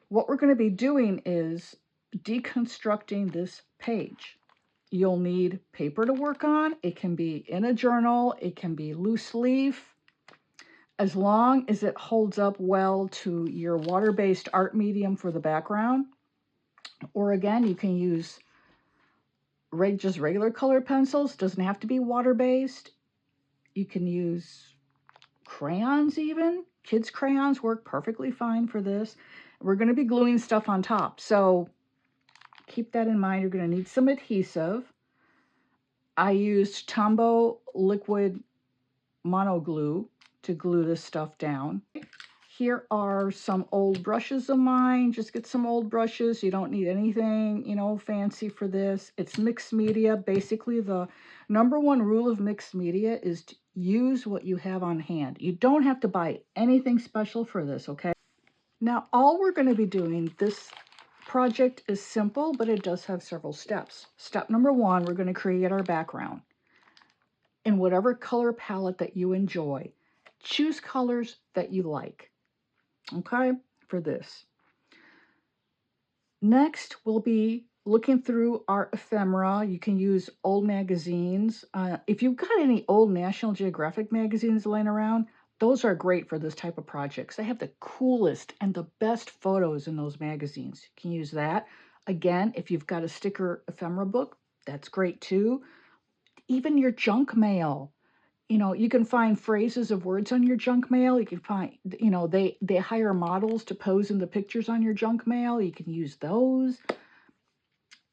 what we're going to be doing is deconstructing this page. You'll need paper to work on. It can be in a journal. It can be loose leaf. As long as it holds up well to your water-based art medium for the background. Or again, you can use just regular colored pencils. Doesn't have to be water-based. You can use crayons even. Kids' crayons work perfectly fine for this. We're going to be gluing stuff on top. So keep that in mind. You're going to need some adhesive. I used Tombow liquid mono glue to glue this stuff down. Here are some old brushes of mine. Just get some old brushes. You don't need anything, you know, fancy for this. It's mixed media. Basically, the #1 rule of mixed media is to use what you have on hand. You don't have to buy anything special for this, okay? Now, all we're going to be doing, this project is simple, but it does have several steps. Step #1, we're going to create our background in whatever color palette that you enjoy. Choose colors that you like, okay, for this. Next, we'll be looking through our ephemera. You can use old magazines. If you've got any old National Geographic magazines laying around, those are great for this type of projects. They have the coolest and the best photos in those magazines. You can use that. Again, if you've got a sticker ephemera book, that's great too. Even your junk mail. You know, you can find phrases of words on your junk mail. You can find, you know, they hire models to pose in the pictures on your junk mail. You can use those.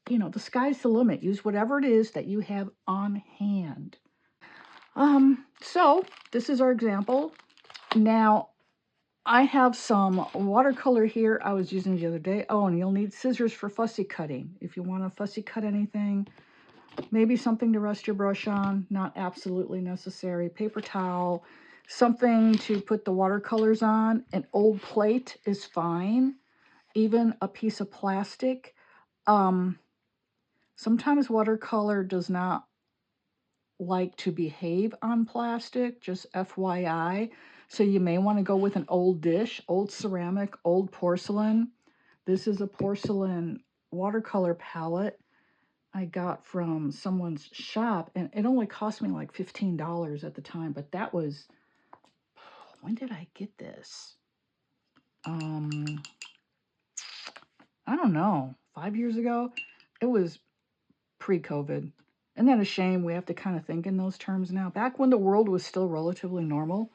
You know, the sky's the limit. Use whatever it is that you have on hand. So this is our example. Now, I have some watercolor here I was using the other day. Oh, and you'll need scissors for fussy cutting. If you want to fussy cut anything, maybe something to rest your brush on, not absolutely necessary. Paper towel, something to put the watercolors on. An old plate is fine. Even a piece of plastic. Sometimes watercolor does not like to behave on plastic, just FYI. So you may want to go with an old dish, old ceramic, old porcelain. This is a porcelain watercolor palette I got from someone's shop, and it only cost me like $15 at the time, but that was, when did I get this? I don't know, 5 years ago? It was pre-COVID. Isn't that a shame? We have to kind of think in those terms now. Back when the world was still relatively normal.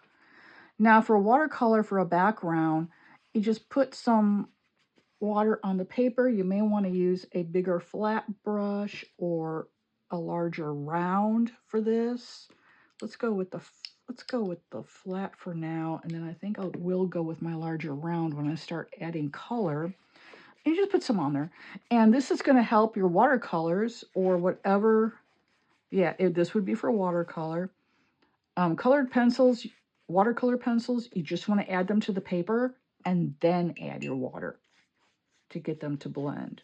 Now for watercolor for a background, you just put some water on the paper. You may want to use a bigger flat brush or a larger round for this. Let's go with the flat for now, and then I think I will go with my larger round when I start adding color. And you just put some on there, and this is going to help your watercolors or whatever. Yeah, this would be for watercolor. Colored pencils, watercolor pencils, you just want to add them to the paper and then add your water to get them to blend.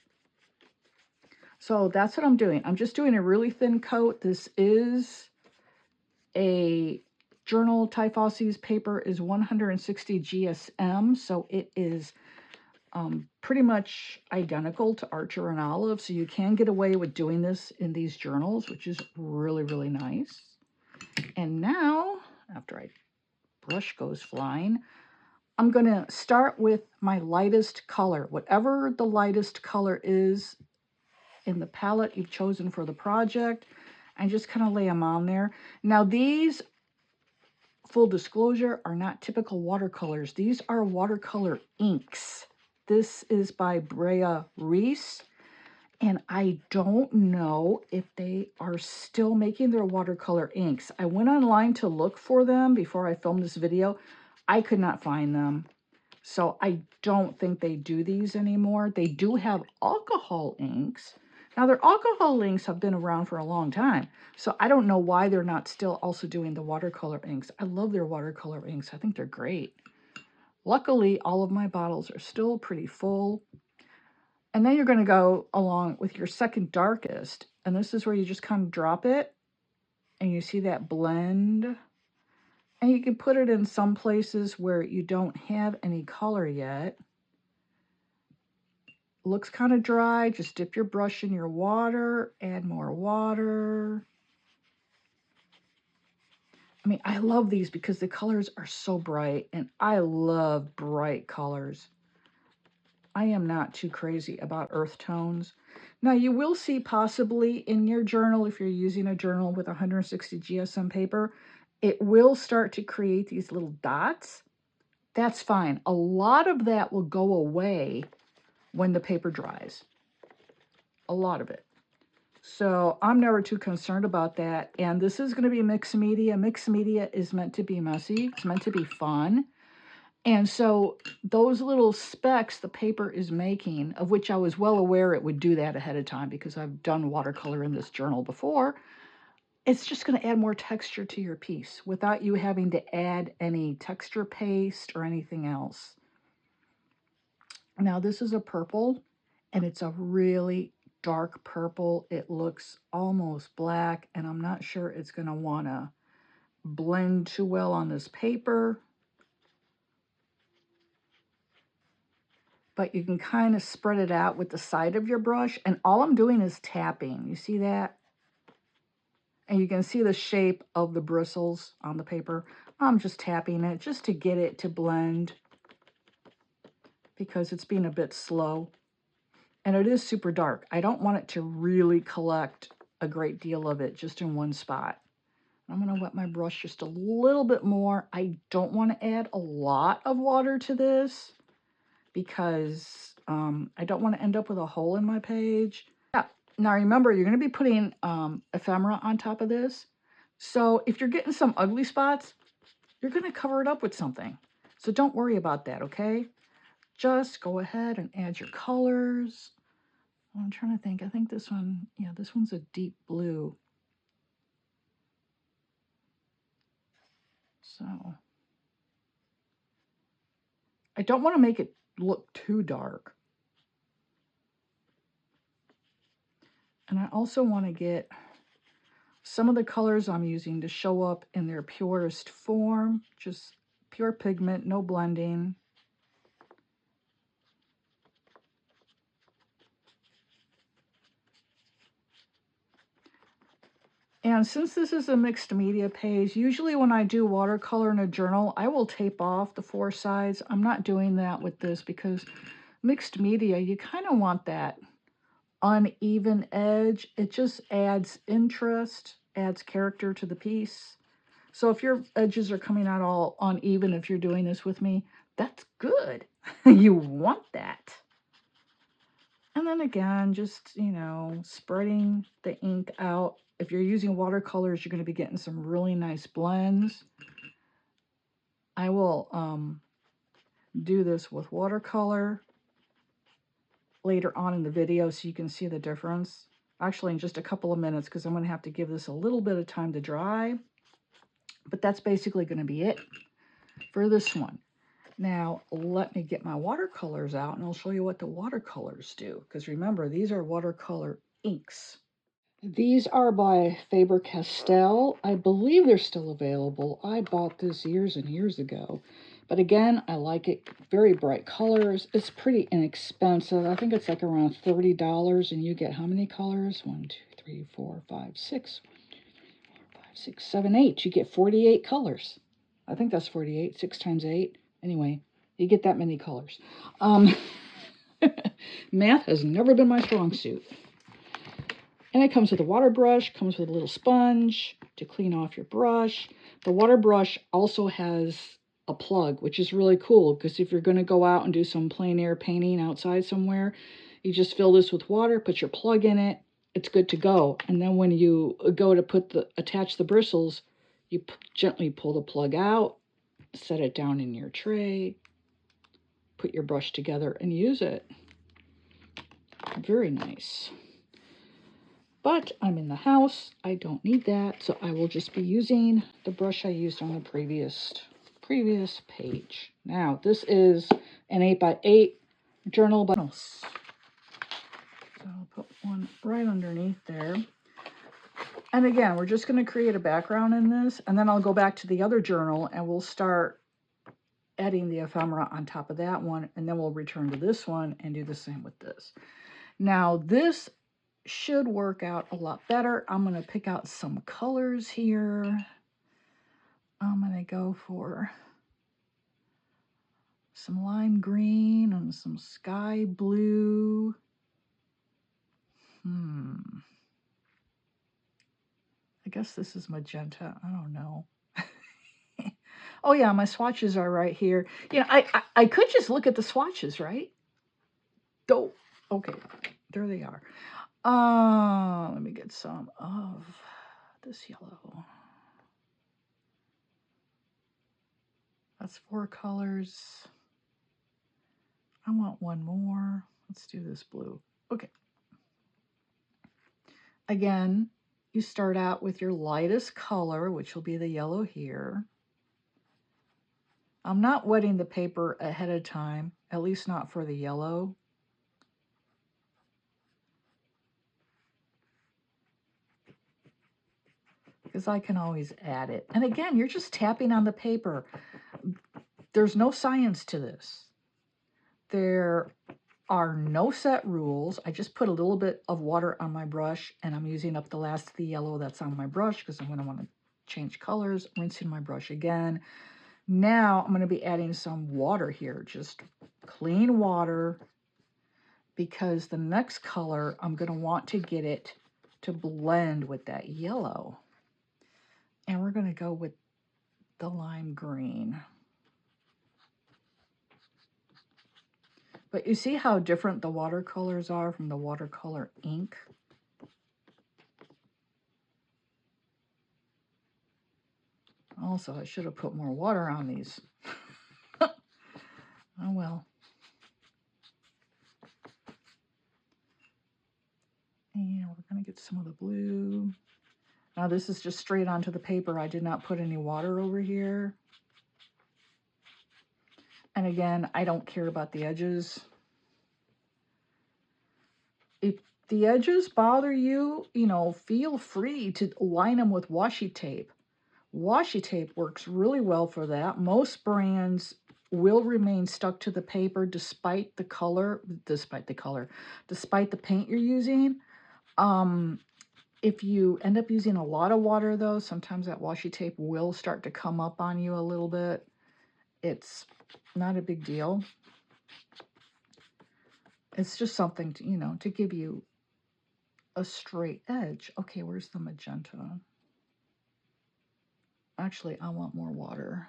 So that's what I'm doing. I'm just doing a really thin coat. This is a journal. Tiefossi's paper is 160 GSM, so it is pretty much identical to ArcherandOlive. So you can get away with doing this in these journals, which is really, really nice. And now, after my brush goes flying, I'm going to start with my lightest color. Whatever the lightest color is in the palette you've chosen for the project, and just kind of lay them on there. Now these, full disclosure, are not typical watercolors. These are watercolor inks. This is by Brea Reese, and I don't know if they are still making their watercolor inks. I went online to look for them before I filmed this video. I could not find them. So I don't think they do these anymore. They do have alcohol inks. Now their alcohol inks have been around for a long time. So I don't know why they're not still also doing the watercolor inks. I love their watercolor inks. I think they're great. Luckily, all of my bottles are still pretty full. And then you're going to go along with your second darkest. And this is where you just kind of drop it. And you see that blend. And you can put it in some places where you don't have any color yet. looks kind of dry, just dip your brush in your water, add more water. I mean, I love these because the colors are so bright, and I love bright colors. I am not too crazy about earth tones. Now, you will see possibly in your journal, if you're using a journal with 160 GSM paper, it will start to create these little dots. That's fine. A lot of that will go away when the paper dries. A lot of it. So I'm never too concerned about that. And this is going to be mixed media. Mixed media is meant to be messy. It's meant to be fun. And so those little specks the paper is making, of which I was well aware it would do that ahead of time because I've done watercolor in this journal before, it's just going to add more texture to your piece without you having to add any texture paste or anything else. Now this is a purple, and it's a really dark purple. It looks almost black, and I'm not sure it's going to want to blend too well on this paper. But you can kind of spread it out with the side of your brush, and all I'm doing is tapping. You see that? And you can see the shape of the bristles on the paper. I'm just tapping it just to get it to blend because it's being a bit slow. And it is super dark. I don't want it to really collect a great deal of it just in one spot. I'm going to wet my brush just a little bit more. I don't want to add a lot of water to this because I don't want to end up with a hole in my page. Yeah. Now remember, you're going to be putting ephemera on top of this. So if you're getting some ugly spots, you're going to cover it up with something. So don't worry about that, okay? Just go ahead and add your colors. I'm trying to think. I think this one, yeah, this one's a deep blue. So I don't want to make it look too dark. And I also want to get some of the colors I'm using to show up in their purest form, just pure pigment, no blending. And since this is a mixed media page, usually when I do watercolor in a journal, I will tape off the four sides. I'm not doing that with this because mixed media, you kind of want that uneven edge. It just adds interest, adds character to the piece. So if your edges are coming out all uneven, if you're doing this with me, that's good. You want that. And then again, just, you know, spreading the ink out. If you're using watercolors, you're going to be getting some really nice blends. I will do this with watercolor later on in the video so you can see the difference. Actually, in just a couple of minutes because I'm going to have to give this a little bit of time to dry. But that's basically going to be it for this one. Now, let me get my watercolors out and I'll show you what the watercolors do. Because remember, these are watercolor inks. These are by Faber-Castell. I believe they're still available. I bought this years and years ago. But again, I like it. Very bright colors. It's pretty inexpensive. I think it's like around $30 and you get how many colors? 1, 2, 3, 4, 5, 6. 5, 6, 7, 8. You get 48 colors. I think that's 48. 6 times 8. Anyway, you get that many colors. Math has never been my strong suit. And it comes with a water brush, comes with a little sponge to clean off your brush. The water brush also has a plug, which is really cool because if you're going to go out and do some plein air painting outside somewhere, you just fill this with water, put your plug in it, it's good to go. And then when you go to attach the bristles, you gently pull the plug out, set it down in your tray, put your brush together and use it. Very nice. But I'm in the house, I don't need that, so I will just be using the brush I used on the previous page. Now, this is an 8x8 journal. So I'll put one right underneath there. And again, we're just going to create a background in this, and then I'll go back to the other journal and we'll start adding the ephemera on top of that one, and then we'll return to this one and do the same with this. Now this should work out a lot better. I'm going to pick out some colors here. I'm going to go for some lime green and some sky blue. I guess this is magenta. I don't know. Oh yeah, my swatches are right here. You know, I could just look at the swatches, right? Oh, okay, there they are. Let me get some of this yellow. That's 4 colors. I want one more. Let's do this blue. Okay. Again, you start out with your lightest color, which will be the yellow here. I'm not wetting the paper ahead of time, at least not for the yellow. Because I can always add it. And again, you're just tapping on the paper. There's no science to this. There are no set rules. I just put a little bit of water on my brush, and I'm using up the last of the yellow that's on my brush because I'm going to want to change colors, rinsing my brush again. Now I'm going to be adding some water here, just clean water, because the next color I'm going to want to get it to blend with that yellow. And we're going to go with the lime green. But you see how different the watercolors are from the watercolor ink? Also, I should have put more water on these. Oh well. And we're going to get some of the blue. Now this is just straight onto the paper. I did not put any water over here. And again, I don't care about the edges. If the edges bother you, you know, feel free to line them with washi tape. Washi tape works really well for that. Most brands will remain stuck to the paper despite the paint you're using. If you end up using a lot of water though, sometimes that washi tape will start to come up on you a little bit. It's not a big deal. It's just something to, you know, to give you a straight edge. Okay, where's the magenta? Actually, I want more water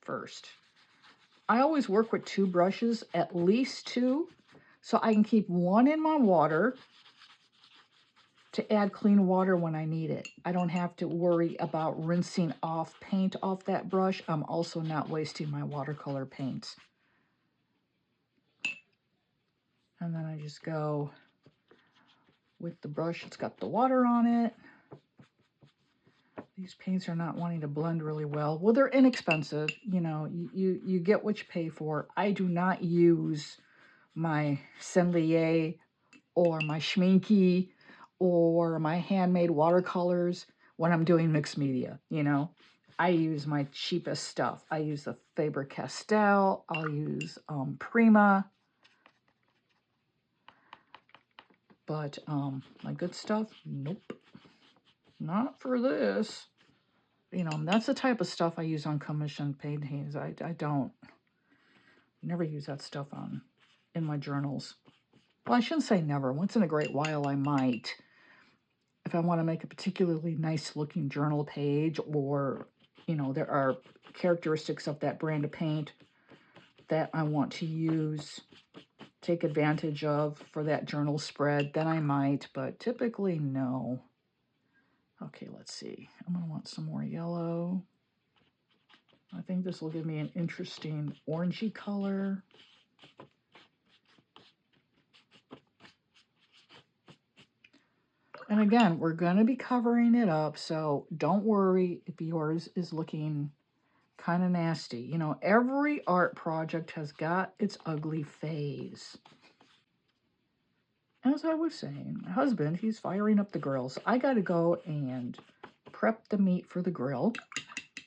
first. I always work with 2 brushes, at least 2, so I can keep one in my water to add clean water when I need it. I don't have to worry about rinsing off paint off that brush. I'm also not wasting my watercolor paints. And then I just go with the brush. It's got the water on it. These paints are not wanting to blend really well. Well, they're inexpensive. You know, you get what you pay for. I do not use my Sennelier or my Schmincke or my handmade watercolors when I'm doing mixed media, you know. I use my cheapest stuff. I use the Faber-Castell. I'll use Prima. But my good stuff, nope. Not for this. You know, that's the type of stuff I use on commissioned paintings. I don't never use that stuff in my journals. Well, I shouldn't say never. Once in a great while, I might. If I want to make a particularly nice looking journal page, or, you know, there are characteristics of that brand of paint that I want to use, take advantage of for that journal spread, then I might, but typically no. Okay, let's see. I'm going to want some more yellow. I think this will give me an interesting orangey color. And again, we're going to be covering it up, so don't worry if yours is looking kind of nasty. You know, every art project has got its ugly phase. As I was saying, my husband, he's firing up the grill, so I got to go and prep the meat for the grill.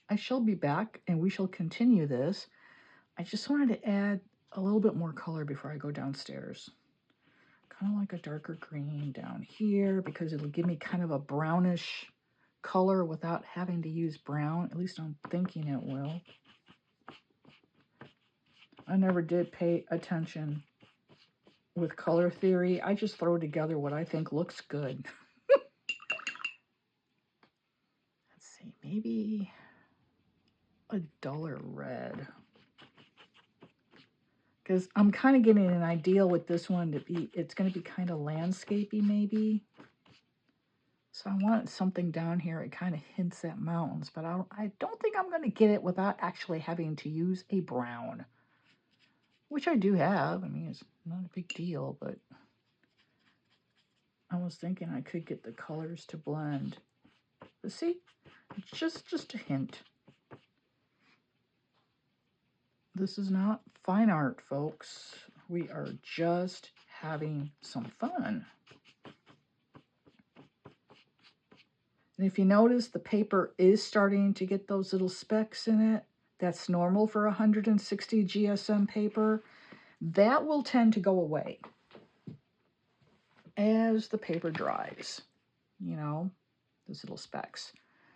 I shall be back, and we shall continue this. I just wanted to add a little bit more color before I go downstairs. Kind of like a darker green down here because it'll give me kind of a brownish color without having to use brown. At least I'm thinking it will. I never did pay attention with color theory. I just throw together what I think looks good. Let's see, maybe a duller red. Because I'm kind of getting an idea with this one to be, it's going to be kind of landscapey maybe. So I want something down here. It kind of hints at mountains, but I don't think I'm going to get it without actually having to use a brown. Which I do have. I mean, it's not a big deal, but I was thinking I could get the colors to blend. But see, it's just a hint. This is not fine art, folks. We are just having some fun. And if you notice, the paper is starting to get those little specks in it. That's normal for 160 GSM paper. That will tend to go away as the paper dries, you know, those little specks.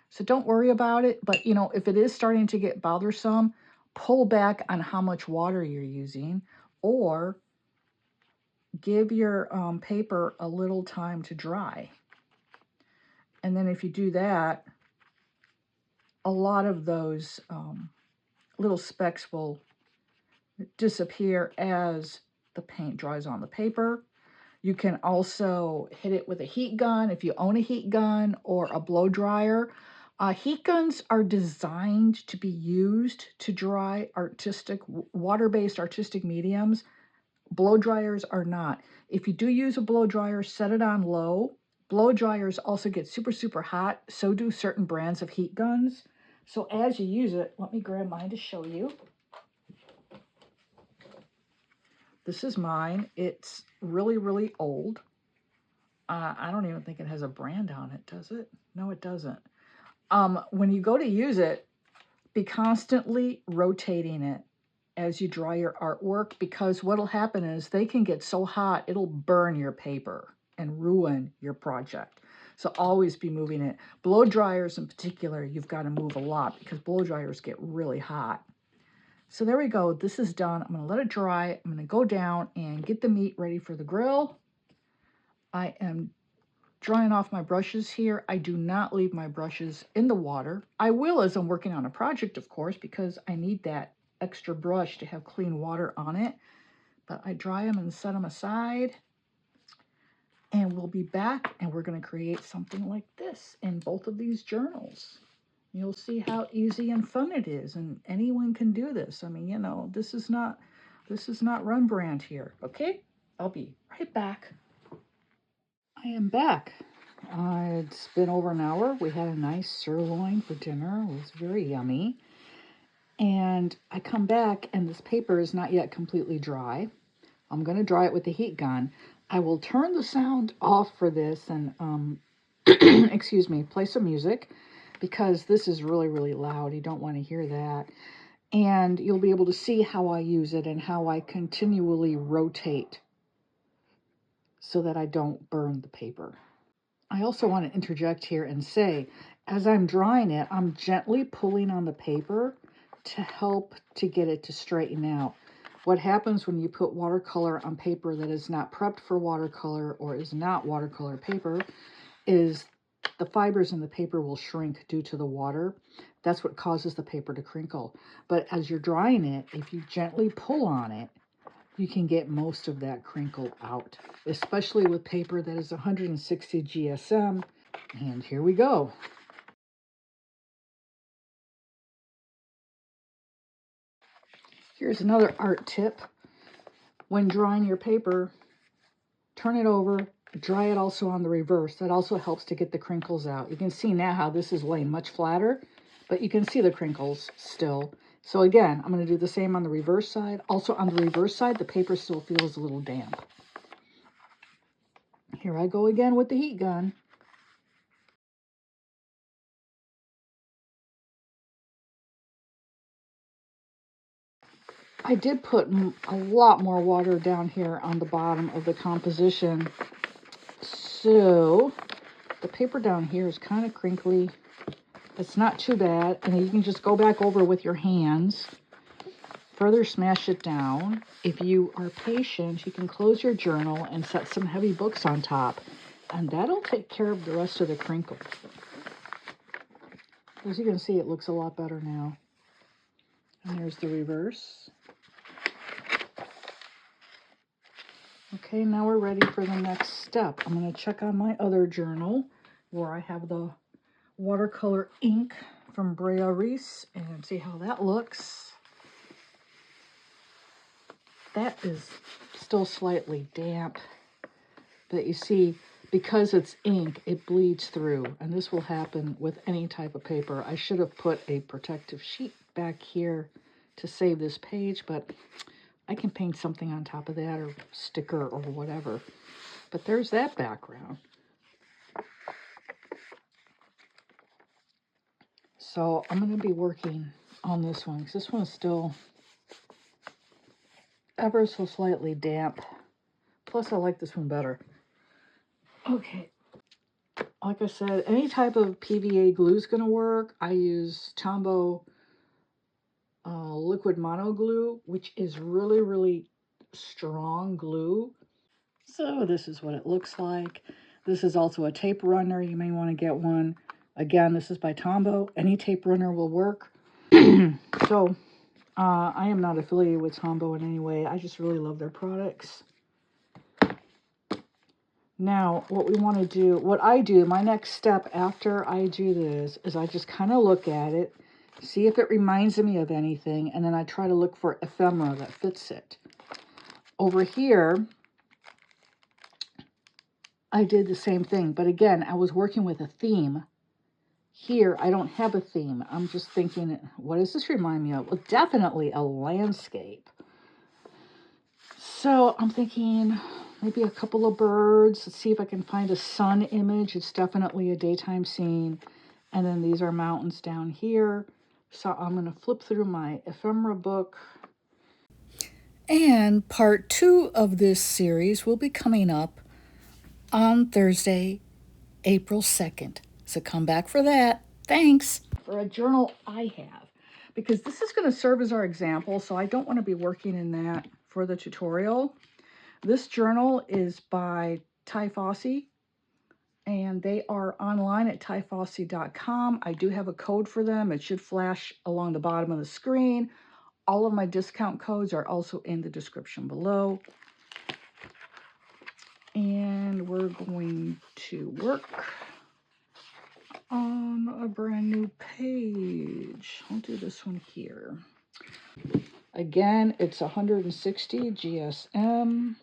So don't worry about it. But, you know, if it is starting to get bothersome, pull back on how much water you're using, or give your paper a little time to dry. And then if you do that, a lot of those little specks will disappear as the paint dries on the paper. You can also hit it with a heat gun if you own a heat gun or a blow dryer. Heat guns are designed to be used to dry artistic, water-based artistic mediums. Blow dryers are not. If you do use a blow dryer, set it on low. Blow dryers also get super, super hot. So do certain brands of heat guns. So as you use it, let me grab mine to show you. This is mine. It's really, really old. I don't even think it has a brand on it, does it? No, it doesn't. When you go to use it, be constantly rotating it as you dry your artwork, because what'll happen is they can get so hot, it'll burn your paper and ruin your project. So always be moving it. Blow dryers in particular, you've got to move a lot because blow dryers get really hot. So there we go. This is done. I'm going to let it dry. I'm going to go down and get the meat ready for the grill. I am drying off my brushes here. I do not leave my brushes in the water. I will as I'm working on a project, of course, because I need that extra brush to have clean water on it. But I dry them and set them aside. And we'll be back and we're going to create something like this in both of these journals. You'll see how easy and fun it is, and anyone can do this. I mean, you know, this is not Rembrandt here. Okay, I'll be right back. I am back. It's been over an hour. We had a nice sirloin for dinner. It was very yummy. And I come back and this paper is not yet completely dry. I'm going to dry it with the heat gun. I will turn the sound off for this and, excuse me, play some music, because this is really, really loud. You don't want to hear that. And you'll be able to see how I use it and how I continually rotate so that I don't burn the paper. I also want to interject here and say, as I'm drying it, I'm gently pulling on the paper to help to get it to straighten out. What happens when you put watercolor on paper that is not prepped for watercolor or is not watercolor paper is the fibers in the paper will shrink due to the water. That's what causes the paper to crinkle. But as you're drying it, if you gently pull on it, you can get most of that crinkle out, especially with paper that is 160 GSM. And here we go. Here's another art tip. When drying your paper, turn it over, dry it also on the reverse. That also helps to get the crinkles out. You can see now how this is laying much flatter, but you can see the crinkles still. So again, I'm going to do the same on the reverse side. Also on the reverse side, the paper still feels a little damp. Here I go again with the heat gun. I did put a lot more water down here on the bottom of the composition. So the paper down here is kind of crinkly. It's not too bad. And you can just go back over with your hands. Further smash it down. If you are patient, you can close your journal and set some heavy books on top. And that'll take care of the rest of the crinkles. As you can see, it looks a lot better now. And there's the reverse. Okay, now we're ready for the next step. I'm going to check on my other journal where I have the watercolor ink from 𝗂𝗏𝗃𝗃 and see how that looks. That is still slightly damp, but you see, because it's ink, it bleeds through, and this will happen with any type of paper. I should have put a protective sheet back here to save this page, but I can paint something on top of that or sticker or whatever. But there's that background. So I'm going to be working on this one because this one's still ever so slightly damp. Plus, I like this one better. Okay. Like I said, any type of PVA glue is going to work. I use Tombow liquid mono glue, which is really, really strong glue. So this is what it looks like. This is also a tape runner. You may want to get one. Again, this is by Tombow. Any tape runner will work. So I am not affiliated with Tombow in any way. I just really love their products. Now, what we want to do, what I do, my next step after I do this is I just kind of look at it, see if it reminds me of anything, and then I try to look for ephemera that fits it. Over here, I did the same thing, but again, I was working with a theme. Here, I don't have a theme. I'm just thinking, what does this remind me of? Well, definitely a landscape. So I'm thinking maybe a couple of birds. Let's see if I can find a sun image. It's definitely a daytime scene. And then these are mountains down here. So I'm going to flip through my ephemera book. And part 2 of this series will be coming up on Thursday, April 2nd. So come back for that. Thanks. For a journal I have, because this is going to serve as our example, so I don't want to be working in that for the tutorial. This journal is by Tiefossi, and they are online at 𝗧𝗺𝗏𝗃𝗃.com. I do have a code for them. It should flash along the bottom of the screen. All of my discount codes are also in the description below. And we're going to work on a brand new page. I'll do this one here. Again, it's 160 GSM.